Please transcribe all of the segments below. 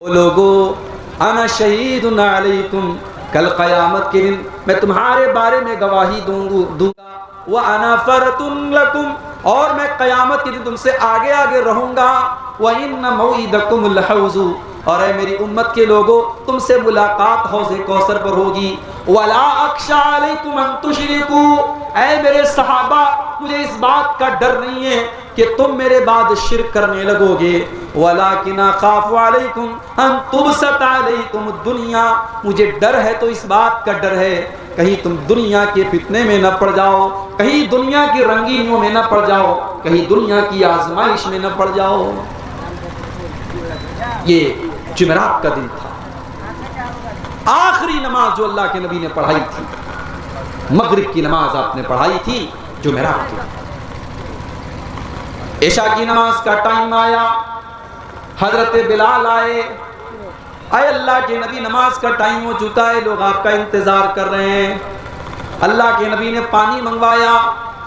लोगो अना शहीदुन अलैकुम, कल क़यामत के दिन मैं तुम्हारे बारे में गवाही दूंगा। व अना फरतुन लकुम, और मैं क़यामत के दिन तुमसे आगे आगे रहूंगा। व इन्ना मौइदकुमुल हौज़ु, और है मेरी उम्मत के लोगों तुमसे मुलाकात हौज़े कौसर पर होगी। वला अख्शा अलैकुम अन तुशरिकू, ऐ मेरे सहाबा मुझे इस बात का डर नहीं है कि तुम मेरे बाद शिर्क करने लगोगे। वलाकिन अखाफु अलैकुम अन तुबसत अलैकुम दुनिया, मुझे डर है तो इस बात का डर है कहीं तुम दुनिया के फितने में न पड़ जाओ, कहीं दुनिया की रंगीनियों में न पड़ जाओ, कहीं दुनिया की आजमाइश में न पड़ जाओ। ये जुमेरात का दिन था, आखिरी नमाज जो अल्लाह के नबी ने पढ़ाई थी, मगरिब की नमाज आपने पढ़ाई थी जुमेरात की। इशा की नमाज का टाइम आया, हजरत बिलाल आए, आए अल्लाह के नबी नमाज का टाइम हो चुका है, लोग आपका इंतजार कर रहे हैं। अल्लाह के नबी ने पानी मंगवाया,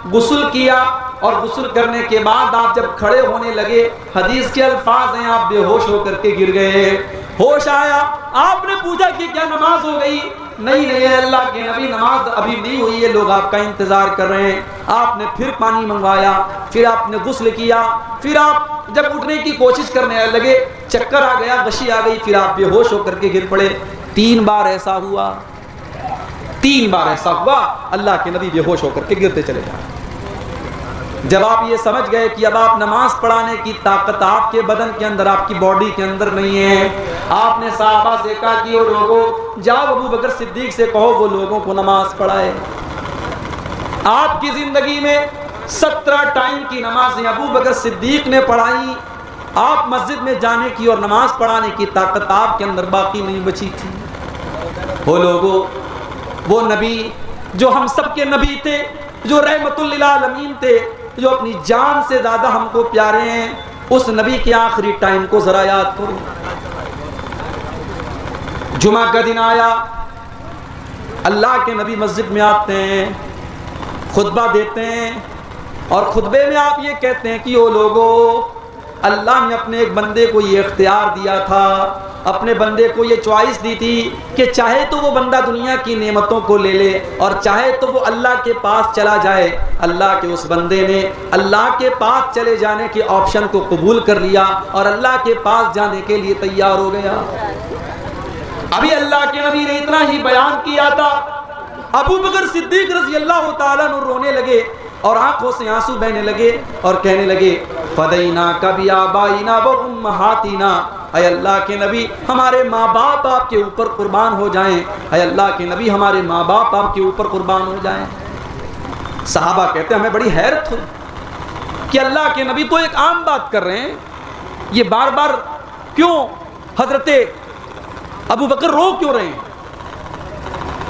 गुस्ल किया, और गुस्ल करने के बाद आप जब खड़े होने लगे, हदीस के अल्फाज हैं आप बेहोश होकर के गिर गए। होश आया, आपने पूछा कि क्या नमाज हो गई? नहीं नहीं अल्लाह के नबी नमाज अभी नहीं हुई है, लोग आपका इंतजार कर रहे हैं। आपने फिर पानी मंगवाया, फिर आपने गुस्ल किया, फिर आप जब उठने की कोशिश करने लगे, चक्कर आ गया, गशी आ गई, फिर आप बेहोश होकर के गिर पड़े। 3 बार ऐसा हुआ, 3 बार ऐसा हुआ, अल्लाह के नबी बेहोश होकर के गिरते चले जा रहे। जब आप ये समझ गए कि अब आप नमाज पढ़ाने की ताकत आपके बदन के अंदर, आपकी बॉडी के अंदर नहीं है, आपने सहाबा से कहा कि वो लोगों जाओ अबू बकर सिद्दीक से कहो वो लोगों को नमाज पढ़ाए। आपकी जिंदगी में 17 टाइम की नमाजें अबू बकर सिद्दीक ने पढ़ाई। आप मस्जिद में जाने की और नमाज पढ़ाने की ताकत आपके अंदर बाकी नहीं बची थी। वो लोगों, वो नबी जो हम सबके नबी थे, जो रहमतुल लिल आलमीन थे, जो अपनी जान से ज्यादा हमको प्यारे हैं, उस नबी के आखिरी टाइम को जरा याद करो। जुमा का दिन आया, अल्लाह के नबी मस्जिद में आते हैं, खुतबा देते हैं, और खुतबे में आप ये कहते हैं कि ओ लोगों, अल्लाह ने अपने एक बंदे को ये इख्तियार दिया था, अपने बंदे को ये चॉइस दी थी कि चाहे तो वो बंदा दुनिया की नेमतों को ले ले और चाहे तो वो अल्लाह के पास चला जाए। अल्लाह के उस बंदे ने अल्लाह के पास चले जाने के ऑप्शन को कबूल कर लिया और अल्लाह के पास जाने के लिए तैयार हो गया। अभी अल्लाह के नबी ने इतना ही बयान किया था, अबू बकर सिद्दीक रज़ी अल्लाह ताला अन्हु रोने लगे और आंखों से आंसू बहने लगे और कहने लगे, फदैना कभी आबाइना व उम्महातिना, ऐ अल्लाह के नबी हमारे माँ बाप आपके ऊपर कुर्बान हो जाएं, ऐ अल्लाह के नबी हमारे माँ बाप आपके ऊपर कुर्बान हो जाएं। सहाबा कहते हैं हमें बड़ी हैरत हुई कि अल्लाह के नबी तो एक आम बात कर रहे हैं, ये बार बार क्यों हजरते अबू बकर रो क्यों रहे हैं,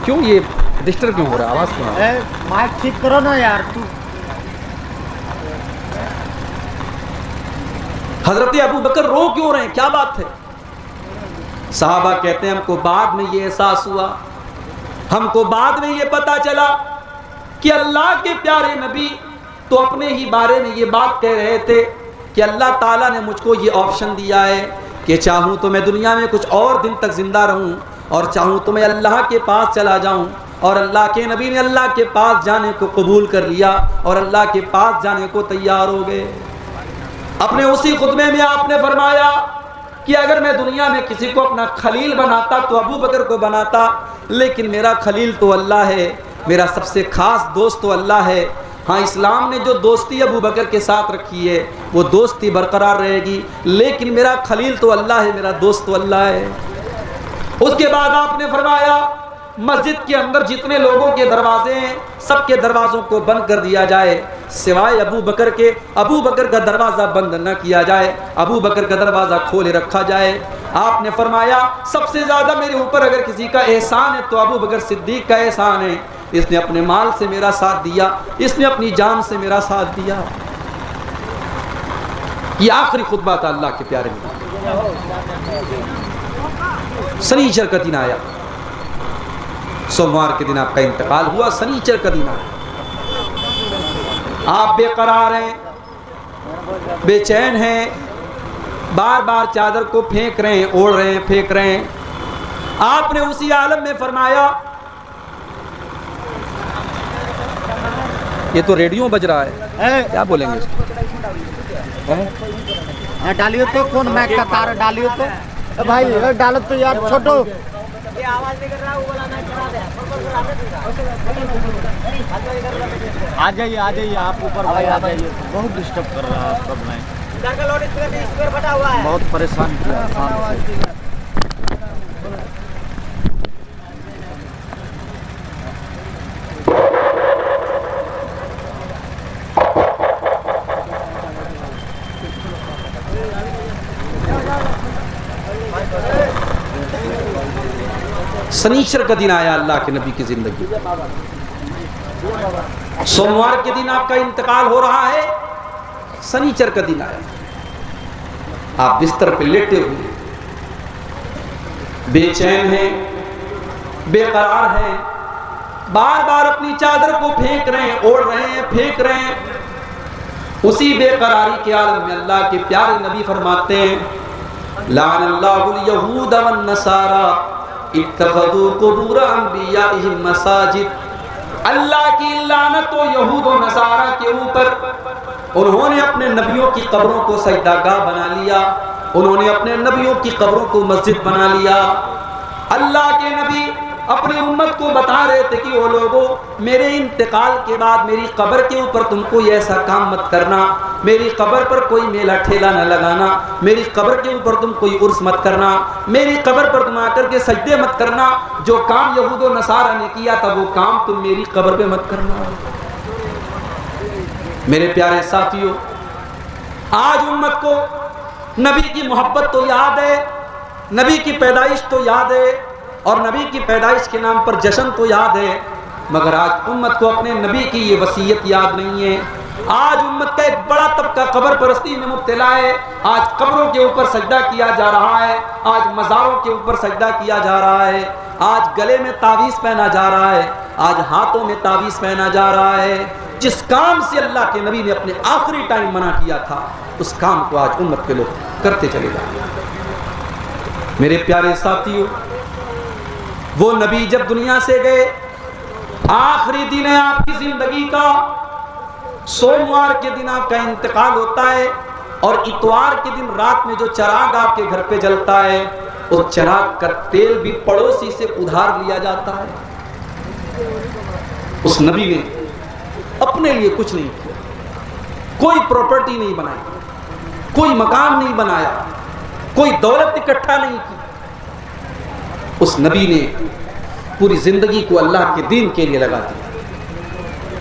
क्यों ये डिस्टर्ब क्यों हो रहा है, आवाज क्यों आ रहा है? माइक ठीक करो ना यार तू। हजरत अबू बकर रो क्यों रहे हैं, क्या बात है? साहबा कहते हैं हमको बाद में ये एहसास हुआ, हमको बाद में ये पता चला कि अल्लाह के प्यारे नबी तो अपने ही बारे में ये बात कह रहे थे कि अल्लाह ताला ने मुझको ये ऑप्शन दिया है कि चाहूँ तो मैं दुनिया में कुछ और दिन तक जिंदा रहूँ और चाहूँ तो मैं अल्लाह के पास चला जाऊँ। और अल्लाह के नबी ने अल्लाह के पास जाने को कबूल कर लिया और अल्लाह के पास जाने को तैयार हो गए। अपने उसी खुतबे में आपने फरमाया कि अगर मैं दुनिया में किसी को अपना खलील बनाता तो अबू बकर को बनाता, लेकिन मेरा खलील तो अल्लाह है, मेरा सबसे खास दोस्त तो अल्लाह है। हाँ, इस्लाम ने जो दोस्ती अबू बकर के साथ रखी है वो दोस्ती बरकरार रहेगी, लेकिन मेरा खलील तो अल्लाह है, मेरा दोस्त तो अल्लाह है। उसके बाद आपने फरमाया मस्जिद के अंदर जितने लोगों के दरवाजे हैं सबके दरवाजों को बंद कर दिया जाए, सिवाय अबू बकर के। अबू बकर का दरवाज़ा बंद न किया जाए, अबू बकर का दरवाज़ा खोले रखा जाए। आपने फरमाया सबसे ज़्यादा मेरे ऊपर अगर किसी का एहसान है तो अबू बकर सिद्दीक का एहसान है, इसने अपने माल से मेरा साथ दिया, इसने अपनी जान से मेरा साथ दिया। ये आखिरी खुतबा था अल्लाह के प्यारे में। शनीचर का दिन आया, सोमवार के दिन आपका इंतकाल हुआ, शनीचर का दिन आया, आप बेकरार हैं, बेचैन हैं, बार बार चादर को फेंक रहे हैं, ओढ़ रहे हैं, फेंक रहे हैं। आपने उसी आलम में फरमाया, ये तो रेडियो बज रहा है, क्या बोलेंगे इसको? डालियो तो, कौन मैक का तार डालियो तो भाई, डालो तो यार छोटो, ये आवाज नहीं कर रहा, वो वाला मैक करा दे। आ जाइए आप ऊपर भाई, आ जाइए। बहुत डिस्टर्ब कर रहा है आपका मैक, इधर का लाउड स्पीकर फटा हुआ है, बहुत परेशान किया। शनीचर का दिन आया अल्लाह के नबी की जिंदगी, सोमवार के दिन आपका इंतकाल हो रहा है, शनीचर का दिन आया, आप बिस्तर पे लेटे हुए बेचैन हैं, बेकरार हैं, बार बार अपनी चादर को फेंक रहे हैं, ओढ़ रहे हैं, फेंक रहे हैं। उसी बेकरारी के आलम में अल्लाह के प्यारे नबी फरमाते हैं, लानल्लाहुल यहूद वन नसारा इत्तखज़ू कुबूर अंबियाइहिम मसाजिद। अल्लाह की लानत हो यहूद और नसारा के ऊपर, उन्होंने अपने नबियों की कब्रों को सजदागाह बना लिया, उन्होंने अपने नबियों की कब्रों को मस्जिद बना लिया। अल्लाह के नबी अपनी उम्मत को बता रहे थे कि वो लोगों, मेरे इंतकाल के बाद मेरी कब्र के ऊपर तुम कोई ऐसा काम मत करना, मेरी कब्र पर कोई मेला ठेला न लगाना, मेरी कब्र के ऊपर तुम कोई उर्स मत करना, मेरी कब्र पर तुम आकर के सजदे मत करना, जो काम यहूद और नसारा ने किया था वो काम तुम मेरी कब्र पे मत करना। मेरे प्यारे साथियों, आज उम्मत को नबी की मोहब्बत तो याद है, नबी की पैदाइश तो याद है, और नबी की पैदाइश के नाम पर जश्न तो याद है, मगर आज उम्मत को अपने नबी की ये वसीयत याद नहीं है। आज उम्मत का एक बड़ा तबका कब्र परस्ती में मुब्तला है। आज कब्रों के ऊपर सजदा किया जा रहा है, आज मज़ारों के ऊपर सजदा किया जा रहा है, आज गले में तावीज़ पहना जा रहा है, आज हाथों में तावीज़ पहना जा रहा है। जिस काम से अल्लाह के नबी ने अपने आखिरी टाइम मना किया था, उस काम को आज उम्मत के लोग करते चले जा रहे हैं। मेरे प्यारे साथियों, वो नबी जब दुनिया से गए, आखिरी दिन है आपकी जिंदगी का, सोमवार के दिन आपका इंतकाल होता है, और इतवार के दिन रात में जो चिराग आपके घर पे जलता है, उस चिराग का तेल भी पड़ोसी से उधार लिया जाता है। उस नबी ने अपने लिए कुछ नहीं किया, कोई प्रॉपर्टी नहीं बनाई, कोई मकान नहीं बनाया, कोई दौलत इकट्ठा नहीं की। उस नबी ने पूरी जिंदगी को अल्लाह के दीन के लिए लगा दिया।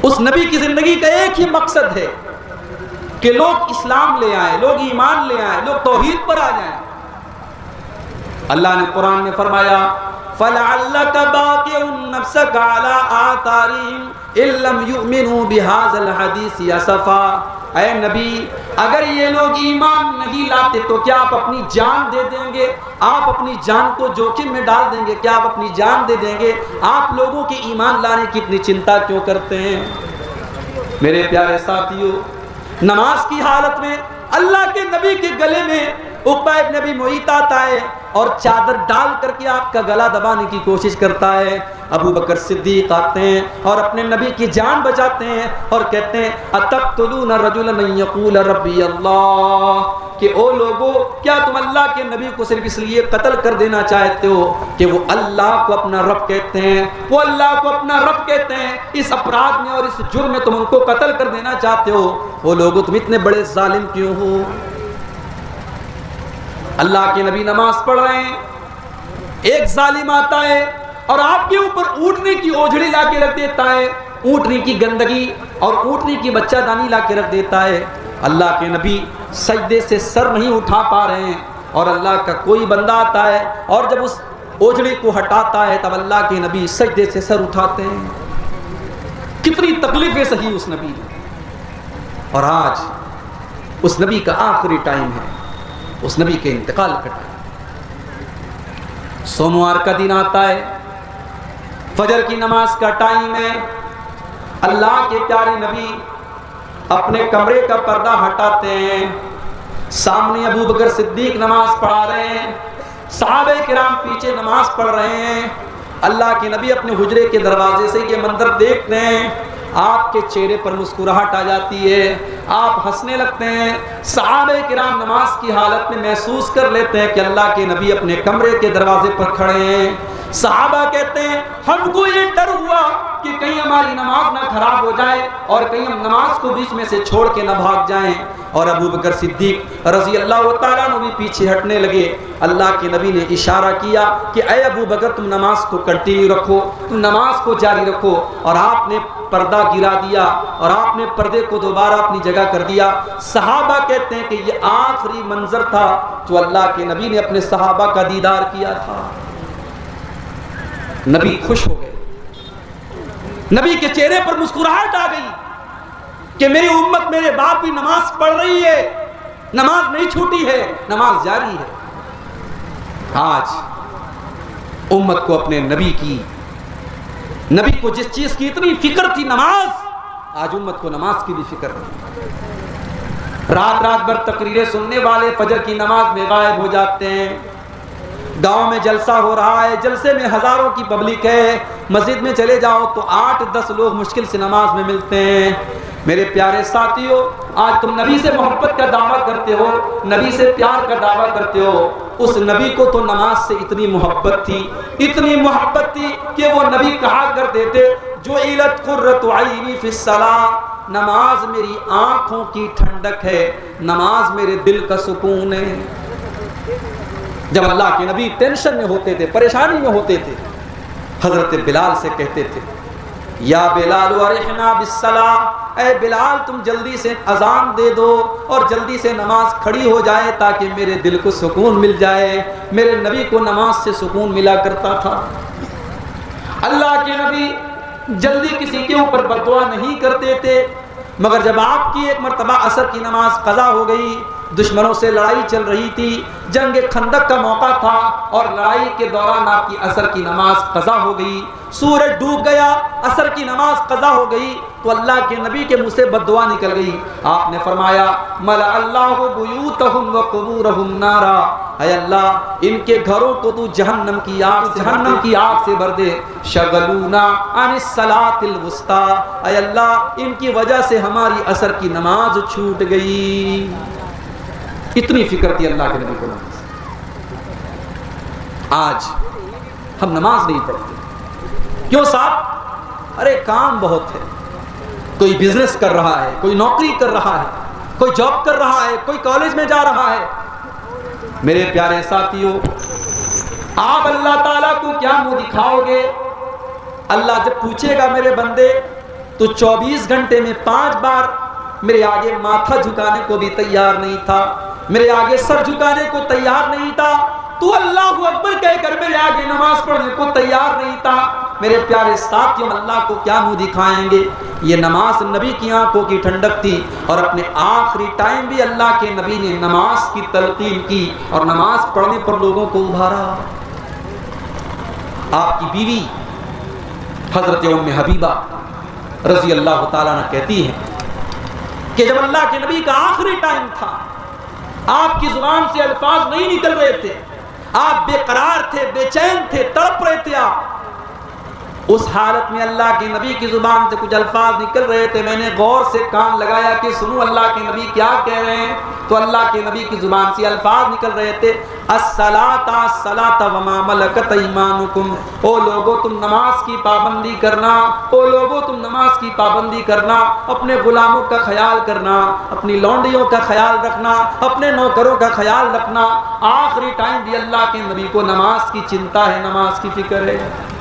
उस नबी की जिंदगी का एक ही मकसद है कि लोग इस्लाम ले आए, लोग ईमान ले आए, लोग तौहीद पर आ जाएं। अल्लाह ने कुरान में फरमाया, फलअल्लका बाक़िउन नफ्सका अला आतारिहिम इल्लम युमिनू बिहाज़ल हदीस असफा। ऐ नबी, अगर ये लोग ईमान नहीं लाते तो क्या आप अपनी जान दे देंगे? आप अपनी जान को जोखिम में डाल देंगे? क्या आप अपनी जान दे देंगे? आप लोगों के ईमान लाने की इतनी चिंता क्यों करते हैं? मेरे प्यारे साथियों, नमाज की हालत में अल्लाह के नबी के गले में उक़बा इब्न अबी मुईत आता है और चादर डाल करके आपका गला दबाने की कोशिश करता है। अबू बकर सिद्दीक आते हैं और अपने नबी की जान बचाते हैं और कहते हैं, अतक़्तुलून रजुलन यक़ूल रब्बी अल्लाह, कि ओ लोगों, क्या तुम अल्लाह के नबी को सिर्फ इसलिए कत्ल कर देना चाहते हो कि वो अल्लाह को अपना रब कहते हैं, वो अल्लाह को अपना रब कहते हैं? इस अपराध में और इस जुर्म में तुम उनको कत्ल कर देना चाहते हो? वो लोगों, तुम इतने बड़े जालिम क्यों हो? अल्लाह के नबी नमाज पढ़ रहे हैं, एक जालिम आता है और आपके ऊपर ऊँटनी की ओझड़ी ला के रख देता है, ऊँटनी की गंदगी और ऊँटनी की बच्चादानी ला के रख देता है। अल्लाह के नबी सजदे से सर नहीं उठा पा रहे हैं और अल्लाह का कोई बंदा आता है और जब उस ओझड़ी को हटाता है तब अल्लाह के नबी सजदे से सर उठाते हैं। कितनी तकलीफें सही उस नबी ने। और आज उस नबी का आखिरी टाइम है, उस नबी के इंतकाल का टाइम। सोमवार का दिन आता है, फजर की नमाज का टाइम है। अल्लाह के प्यारे नबी अपने कमरे का पर्दा हटाते हैं सामने अबू बकर सिद्दीक नमाज पढ़ा रहे हैं, सहाबे किराम पीछे नमाज पढ़ रहे हैं। अल्लाह के नबी अपने हुजरे के दरवाजे से ये मंजर देखते हैं, आपके चेहरे पर मुस्कुराहट आ जाती है, आप हंसने लगते हैं। सहाबे किराम नमाज की हालत में महसूस कर लेते हैं कि अल्लाह के नबी अपने कमरे के दरवाजे पर खड़े हैं। सहाबा कहते हैं हमको ये डर हुआ कि कहीं हमारी नमाज ना खराब हो जाए और कहीं हम नमाज को बीच में से छोड़ के ना भाग जाएं। और अबू बकर सिद्दीक रज़ी अल्लाह तआला अन्हु भी पीछे हटने लगे। अल्लाह के नबी ने इशारा किया कि ऐ अबू बकर तुम नमाज को कंटिन्यू रखो, तुम नमाज को जारी रखो। और आपने पर्दा गिरा दिया और आपने पर्दे को दोबारा अपनी जगह कर दिया। सहाबा कहते हैं कि ये आखिरी मंजर था जो अल्लाह के नबी ने अपने सहाबा का दीदार किया था। नबी खुश हो गए, नबी के चेहरे पर मुस्कुराहट आ गई कि मेरी उम्मत, मेरे बाप भी नमाज पढ़ रही है, नमाज नहीं छूटी है, नमाज जारी है। आज उम्मत को अपने नबी की, नबी को जिस चीज की इतनी फिक्र थी नमाज, आज उम्मत को नमाज की भी फिक्र नहीं। रात रात भर तकरीरें सुनने वाले फजर की नमाज में गायब हो जाते हैं। गांव में जलसा हो रहा है, जलसे में हजारों की पब्लिक है, मस्जिद में चले जाओ तो 8-10 लोग मुश्किल से नमाज में मिलते हैं। मेरे प्यारे साथियों, आज तुम नबी से मोहब्बत का दावा करते हो, नबी से प्यार का दावा करते हो। उस नबी को तो नमाज से इतनी मोहब्बत थी, इतनी मोहब्बत थी कि वो नबी कहा करते थे जो इलत कुर्रतु ऐनी फिस्सलाह, नमाज मेरी आंखों की ठंडक है, नमाज मेरे दिल का सुकून है। जब अल्लाह के नबी टेंशन में होते थे, परेशानी में होते थे, हजरत बिलाल से कहते थे या बिलाल अरिहना बिस्सलाह, ऐ बिलाल तुम जल्दी से अजान दे दो और जल्दी से नमाज खड़ी हो जाए ताकि मेरे दिल को सुकून मिल जाए। मेरे नबी को नमाज से सुकून मिला करता था। अल्लाह के नबी जल्दी किसी के ऊपर बददुआ नहीं करते थे, मगर जब आपकी एक मरतबा असर की नमाज कज़ा हो गई, दुश्मनों से लड़ाई चल रही थी, जंग खंदक का मौका था और लड़ाई के दौरान आपकी असर की नमाज कज़ा हो गई, सूरज डूब गया, असर की नमाज कज़ा हो गई, तो अल्लाह के नबी के मुंह से बद्दुआ निकल गई। आपने फरमाया मला अल्लाहु बुयूतहुम व कुबूरहुम नारा, ऐ अल्लाह इनके घरों को तू जहन्नम की आग से भर दे। शगलूना अनिस सलातिल वुस्ता, ऐ अल्लाह इनकी वजह से हमारी असर की नमाज छूट गई। इतनी फिक्र थी अल्लाह के नबी को नमाज। आज हम नमाज नहीं पढ़ते, क्यों साहब? अरे काम बहुत है, कोई बिजनेस कर रहा है, कोई नौकरी कर रहा है, कोई जॉब कर रहा है, कोई कॉलेज में जा रहा है। मेरे प्यारे साथियों, आप अल्लाह ताला को क्या मुंह दिखाओगे? अल्लाह जब पूछेगा मेरे बंदे, तो 24 घंटे में 5 बार मेरे आगे माथा झुकाने को भी तैयार नहीं था, मेरे आगे सर झुकाने को तैयार नहीं था, तू अल्लाहु अकबर कहकर मेरे आगे नमाज पढ़ने को तैयार नहीं था। मेरे प्यारे साथियों, अल्लाह को क्या मुंह दिखाएंगे? ये नमाज नबी की आंखों की ठंडक थी और अपने आखिरी टाइम भी अल्लाह के नबी ने नमाज की तलकीन की और नमाज पढ़ने पर लोगों को उभारा। आपकी बीवी हजरत उम्मे हबीबा रजी अल्लाह ताला अन्हा कहती हैं कि जब अल्लाह के नबी का आखिरी टाइम था, आपकी जुबान से अल्फाज नहीं निकल रहे थे, आप बेकरार थे, बेचैन थे, तड़प रहे थे। आप उस हालत में अल्लाह के नबी की जुबान से कुछ अल्फाज निकल रहे थे। मैंने गौर से कान लगाया कि सुनूं अल्लाह के नबी क्या कह रहे हैं, तो अल्लाह के नबी की जुबान से अल्फाज निकल रहे थे अस्सलाता अस्सलाता व मा मलकत ईमानुकुम, ओ लोगो तुम नमाज की पाबंदी करना, ओ लोगो तुम नमाज की पाबंदी करना, अपने गुलामों का ख्याल करना, अपनी लौंडियों का ख्याल रखना, अपने नौकरों का ख्याल रखना। आखिरी टाइम भी अल्लाह के नबी को नमाज की चिंता है, नमाज की फिक्र है।